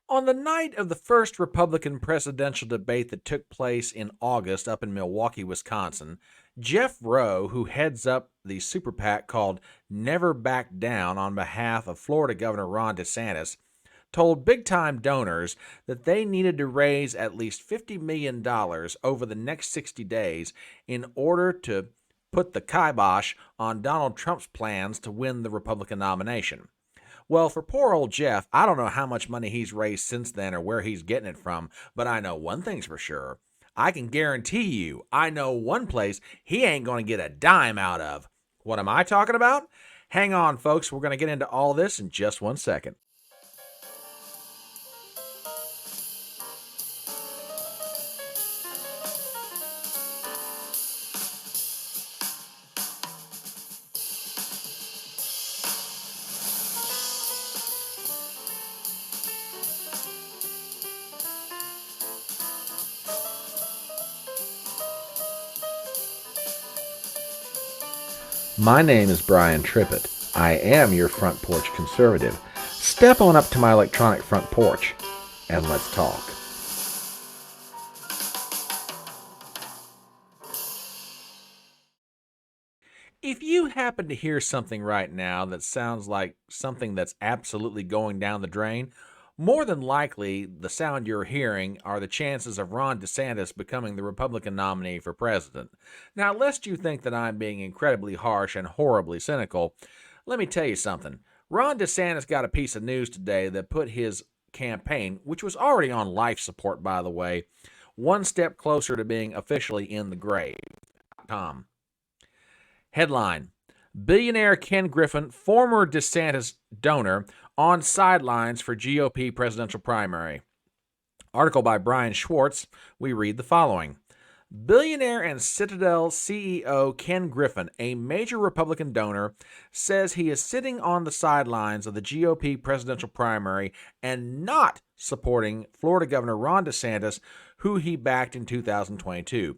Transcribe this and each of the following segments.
On the night of the first Republican presidential debate that took place in August up in Milwaukee, Wisconsin, Jeff Rowe, who heads up the super PAC called Never Back Down on behalf of Florida Governor Ron DeSantis, told big time donors that they needed to raise at least $50 million over the next 60 days in order to put the kibosh on Donald Trump's plans to win the Republican nomination. Well, for poor old Jeff, I don't know how much money he's raised since then or where he's getting it from, but I know one thing's for sure. I can guarantee you, I know one place he ain't going to get a dime out of. What am I talking about? Hang on, folks. We're going to get into all this in just one second. My name is Brian Trippett. I am your front porch conservative. Step on up to my electronic front porch and let's talk. If you happen to hear something right now that sounds like something that's absolutely going down the drain, more than likely the sound you're hearing are the chances of Ron DeSantis becoming the Republican nominee for president. Now, lest you think that I'm being incredibly harsh and horribly cynical, let me tell you something. Ron DeSantis got a piece of news today that put his campaign, which was already on life support, by the way, one step closer to being officially in the grave. Tom. Headline: Billionaire Ken Griffin, former DeSantis donor, on sidelines for GOP presidential primary. Article by Brian Schwartz. We read the following. Billionaire and Citadel CEO Ken Griffin, a major Republican donor, says he is sitting on the sidelines of the GOP presidential primary and not supporting Florida Governor Ron DeSantis, who he backed in 2022.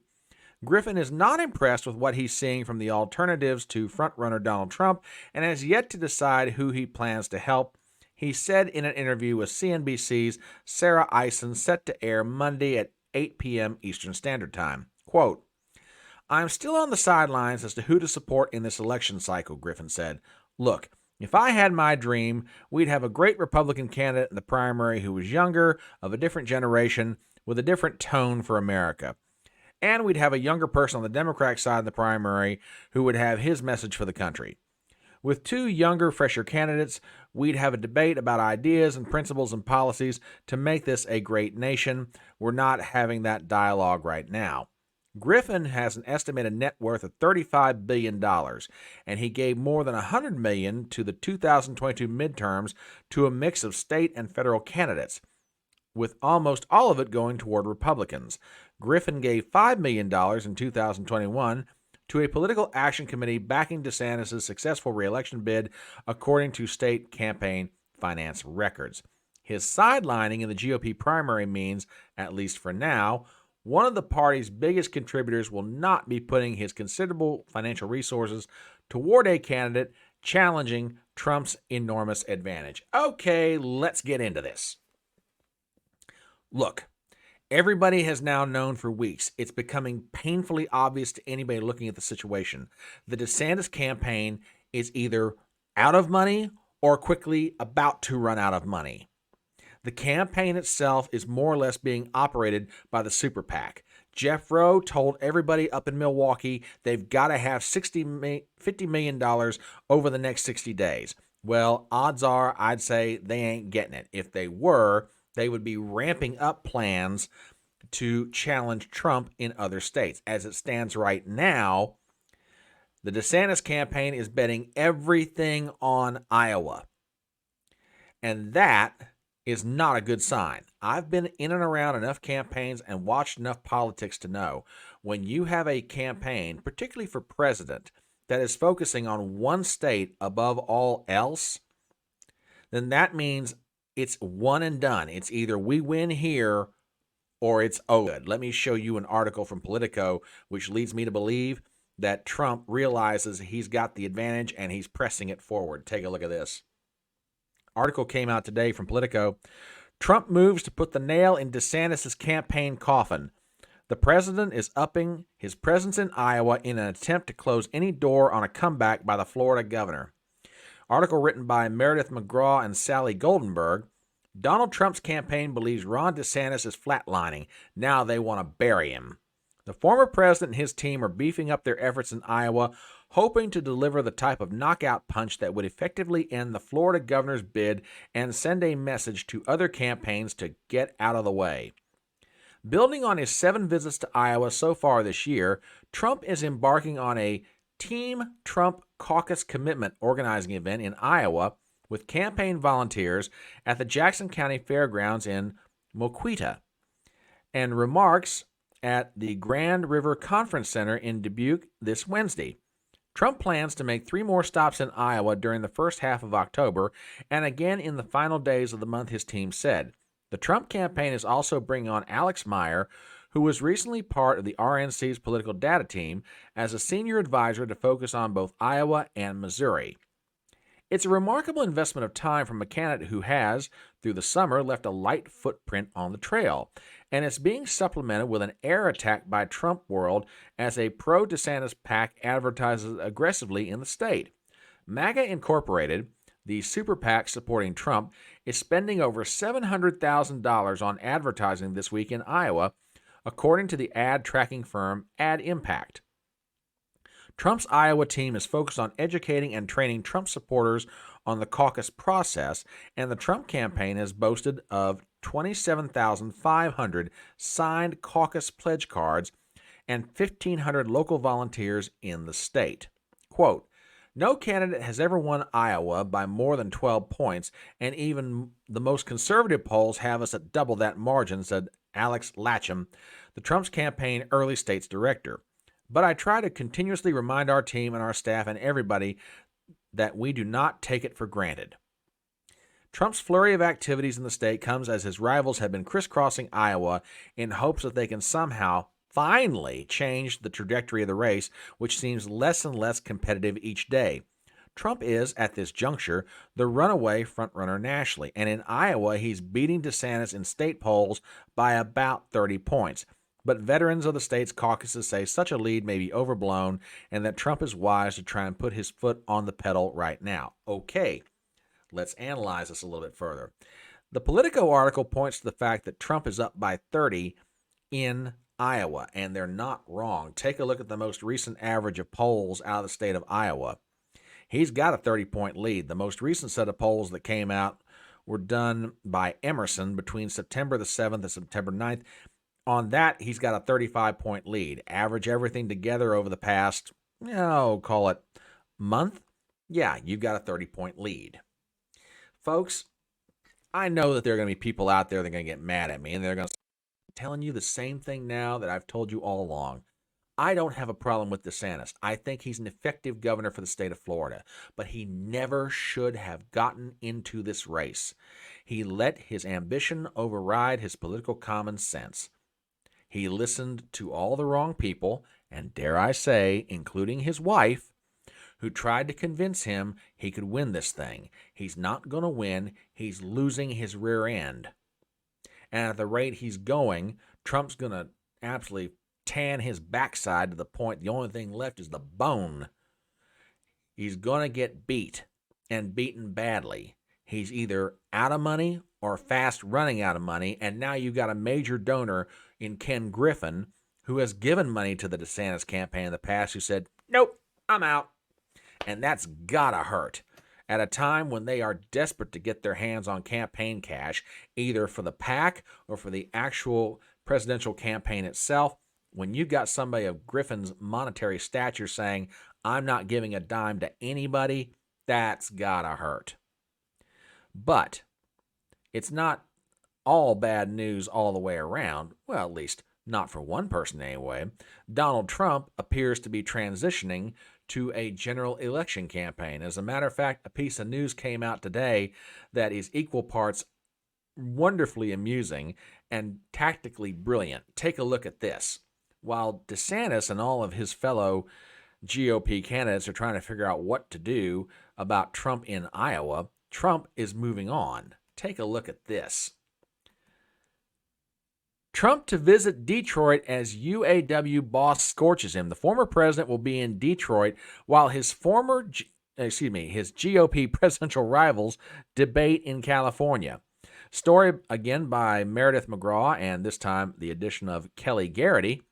Griffin is not impressed with what he's seeing from the alternatives to frontrunner Donald Trump and has yet to decide who he plans to help. He said in an interview with CNBC's Sarah Eisen, set to air Monday at 8 p.m. Eastern Standard Time. Quote, I'm still on the sidelines as to who to support in this election cycle, Griffin said. Look, if I had my dream, we'd have a great Republican candidate in the primary who was younger, of a different generation, with a different tone for America. And we'd have a younger person on the Democratic side in the primary who would have his message for the country. With two younger, fresher candidates, we'd have a debate about ideas and principles and policies to make this a great nation. We're not having that dialogue right now. Griffin has an estimated net worth of $35 billion, and he gave more than $100 million to the 2022 midterms to a mix of state and federal candidates, with almost all of it going toward Republicans. Griffin gave $5 million in 2021 to a political action committee backing DeSantis' successful reelection bid, according to state campaign finance records. His sidelining in the GOP primary means, at least for now, one of the party's biggest contributors will not be putting his considerable financial resources toward a candidate challenging Trump's enormous advantage. Okay, let's get into this. Look, everybody has now known for weeks. It's becoming painfully obvious to anybody looking at the situation. The DeSantis campaign is either out of money or quickly about to run out of money. The campaign itself is more or less being operated by the super PAC. Jeff Rowe told everybody up in Milwaukee they've got to have $50 million over the next 60 days. Well, odds are I'd say they ain't getting it. If they were, they would be ramping up plans to challenge Trump in other states. As it stands right now, the DeSantis campaign is betting everything on Iowa. And that is not a good sign. I've been in and around enough campaigns and watched enough politics to know when you have a campaign, particularly for president, that is focusing on one state above all else, then that means it's one and done. It's either we win here or it's over. Let me show you an article from Politico, which leads me to believe that Trump realizes he's got the advantage and he's pressing it forward. Take a look at this. Article came out today from Politico. Trump moves to put the nail in DeSantis' campaign coffin. The president is upping his presence in Iowa in an attempt to close any door on a comeback by the Florida governor. Article written by Meredith McGraw and Sally Goldenberg. Donald Trump's campaign believes Ron DeSantis is flatlining. Now they want to bury him. The former president and his team are beefing up their efforts in Iowa, hoping to deliver the type of knockout punch that would effectively end the Florida governor's bid and send a message to other campaigns to get out of the way. Building on his 7 visits to Iowa so far this year, Trump is embarking on a Team Trump Caucus Commitment organizing event in Iowa with campaign volunteers at the Jackson County Fairgrounds in Moqueta, and remarks at the Grand River Conference Center in Dubuque this Wednesday. Trump plans to make 3 more stops in Iowa during the first half of October and again in the final days of the month, his team said. The Trump campaign is also bringing on Alex Meyer, who was recently part of the RNC's political data team, as a senior advisor to focus on both Iowa and Missouri. It's a remarkable investment of time from a candidate who has, through the summer, left a light footprint on the trail, and it's being supplemented with an air attack by Trump World as a pro-DeSantis PAC advertises aggressively in the state. MAGA Incorporated, the super PAC supporting Trump, is spending over $700,000 on advertising this week in Iowa, according to the ad tracking firm Ad Impact. Trump's Iowa team is focused on educating and training Trump supporters on the caucus process, and the Trump campaign has boasted of 27,500 signed caucus pledge cards and 1,500 local volunteers in the state. Quote, "No candidate has ever won Iowa by more than 12 points, and even the most conservative polls have us at double that margin," said Alex Latcham, the Trump's campaign early states director. "But I try to continuously remind our team and our staff and everybody that we do not take it for granted." Trump's flurry of activities in the state comes as his rivals have been crisscrossing Iowa in hopes that they can somehow finally change the trajectory of the race, which seems less and less competitive each day. Trump is, at this juncture, the runaway frontrunner nationally, and in Iowa he's beating DeSantis in state polls by about 30 points. But veterans of the state's caucuses say such a lead may be overblown and that Trump is wise to try and put his foot on the pedal right now. Okay, let's analyze this a little bit further. The Politico article points to the fact that Trump is up by 30 in Iowa, and they're not wrong. Take a look at the most recent average of polls out of the state of Iowa. He's got a 30-point lead. The most recent set of polls that came out were done by Emerson between September the 7th and September 9th. On that, he's got a 35-point lead. Average everything together over the past, call it month. Yeah, you've got a 30-point lead. Folks, I know that there are going to be people out there that are going to get mad at me, and they're going to be telling you the same thing now that I've told you all along. I don't have a problem with DeSantis. I think he's an effective governor for the state of Florida, but he never should have gotten into this race. He let his ambition override his political common sense. He listened to all the wrong people, and dare I say, including his wife, who tried to convince him he could win this thing. He's not going to win. He's losing his rear end. And at the rate he's going, Trump's going to absolutely tan his backside to the point the only thing left is the bone. He's going to get beat, and beaten badly. He's either out of money or fast running out of money, and now you've got a major donor in Ken Griffin, who has given money to the DeSantis campaign in the past, who said, "Nope, I'm out." And that's gotta hurt. At a time when they are desperate to get their hands on campaign cash, either for the PAC or for the actual presidential campaign itself, when you've got somebody of Griffin's monetary stature saying, "I'm not giving a dime to anybody," that's gotta hurt. But it's not all bad news all the way around. Well, at least not for one person anyway. Donald Trump appears to be transitioning to a general election campaign. As a matter of fact, a piece of news came out today that is equal parts wonderfully amusing and tactically brilliant. Take a look at this. While DeSantis and all of his fellow GOP candidates are trying to figure out what to do about Trump in Iowa, Trump is moving on. Take a look at this. Trump to visit Detroit as UAW boss scorches him. The former president will be in Detroit while his his GOP presidential rivals debate in California. Story again by Meredith McGraw, and this time the addition of Kelly Garrity.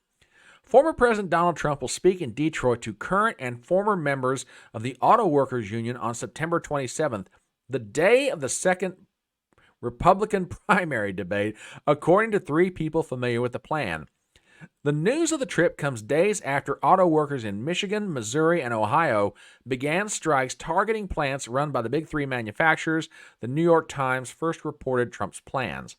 Former President Donald Trump will speak in Detroit to current and former members of the Auto Workers Union on September 27th, the day of the second Republican primary debate, according to three people familiar with the plan. The news of the trip comes days after auto workers in Michigan, Missouri, and Ohio began strikes targeting plants run by the big three manufacturers. The New York Times first reported Trump's plans.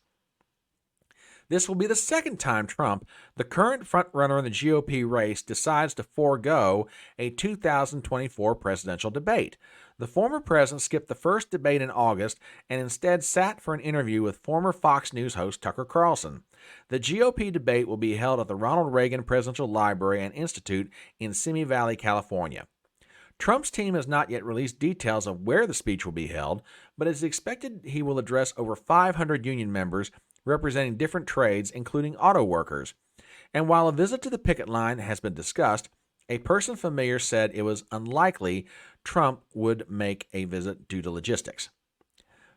This will be the second time Trump, the current frontrunner in the GOP race, decides to forego a 2024 presidential debate. The former president skipped the first debate in August and instead sat for an interview with former Fox News host Tucker Carlson. The GOP debate will be held at the Ronald Reagan Presidential Library and Institute in Simi Valley, California. Trump's team has not yet released details of where the speech will be held, but it is expected he will address over 500 union members representing different trades, including auto workers. And while a visit to the picket line has been discussed, a person familiar said it was unlikely Trump would make a visit due to logistics.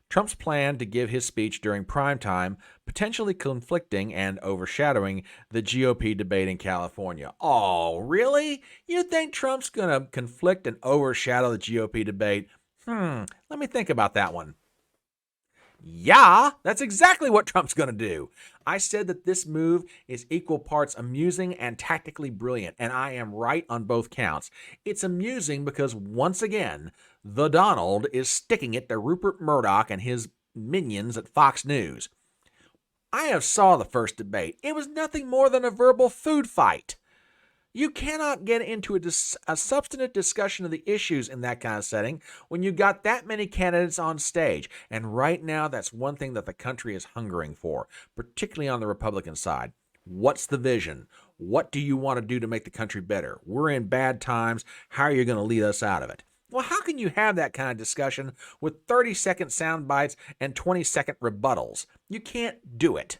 Trump's plan to give his speech during prime time, potentially conflicting and overshadowing the GOP debate in California. Oh, really? You think Trump's going to conflict and overshadow the GOP debate? Let me think about that one. Yeah, that's exactly what Trump's going to do. I said that this move is equal parts amusing and tactically brilliant, and I am right on both counts. It's amusing because, once again, the Donald is sticking it to Rupert Murdoch and his minions at Fox News. I have saw the first debate. It was nothing more than a verbal food fight. You cannot get into a substantive discussion of the issues in that kind of setting when you got that many candidates on stage. And right now, that's one thing that the country is hungering for, particularly on the Republican side. What's the vision? What do you want to do to make the country better? We're in bad times. How are you going to lead us out of it? Well, how can you have that kind of discussion with 30-second sound bites and 20-second rebuttals? You can't do it.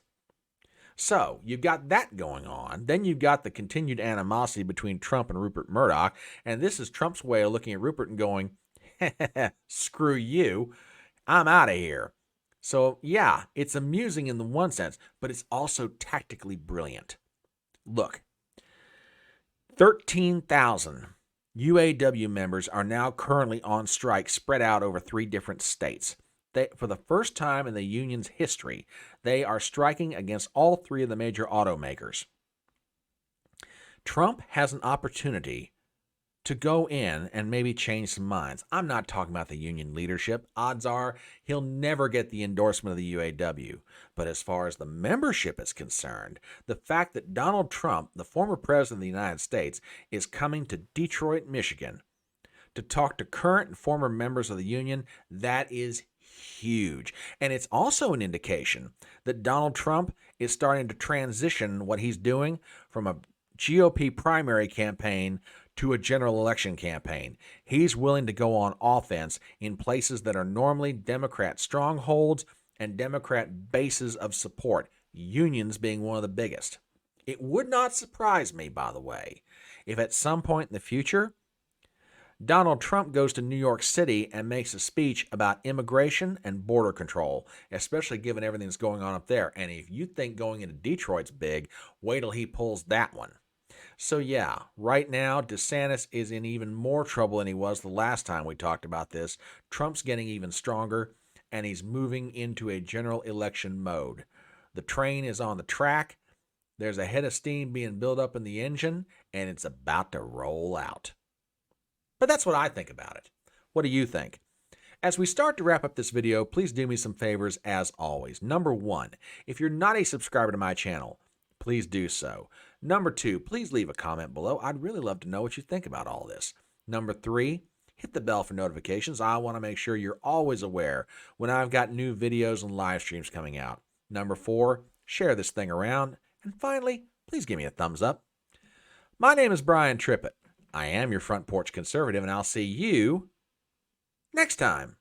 So you've got that going on. Then you've got the continued animosity between Trump and Rupert Murdoch. And this is Trump's way of looking at Rupert and going, screw you, I'm out of here. So yeah, it's amusing in the one sense, but it's also tactically brilliant. Look, 13,000 UAW members are now currently on strike spread out over 3 different states. For the first time in the union's history, they are striking against all 3 of the major automakers. Trump has an opportunity to go in and maybe change some minds. I'm not talking about the union leadership. Odds are he'll never get the endorsement of the UAW. But as far as the membership is concerned, the fact that Donald Trump, the former president of the United States, is coming to Detroit, Michigan, to talk to current and former members of the union, that is huge. And it's also an indication that Donald Trump is starting to transition what he's doing from a GOP primary campaign to a general election campaign. He's willing to go on offense in places that are normally Democrat strongholds and Democrat bases of support, unions being one of the biggest. It would not surprise me, by the way, if at some point in the future, Donald Trump goes to New York City and makes a speech about immigration and border control, especially given everything that's going on up there. And if you think going into Detroit's big, wait till he pulls that one. So yeah, right now, DeSantis is in even more trouble than he was the last time we talked about this. Trump's getting even stronger, and he's moving into a general election mode. The train is on the track. There's a head of steam being built up in the engine, and it's about to roll out. But that's what I think about it. What do you think? As we start to wrap up this video, please do me some favors as always. Number 1, if you're not a subscriber to my channel, please do so. Number 2, please leave a comment below. I'd really love to know what you think about all this. Number 3, hit the bell for notifications. I want to make sure you're always aware when I've got new videos and live streams coming out. Number 4, share this thing around. And finally, please give me a thumbs up. My name is Brian Trippett. I am your front porch conservative, and I'll see you next time.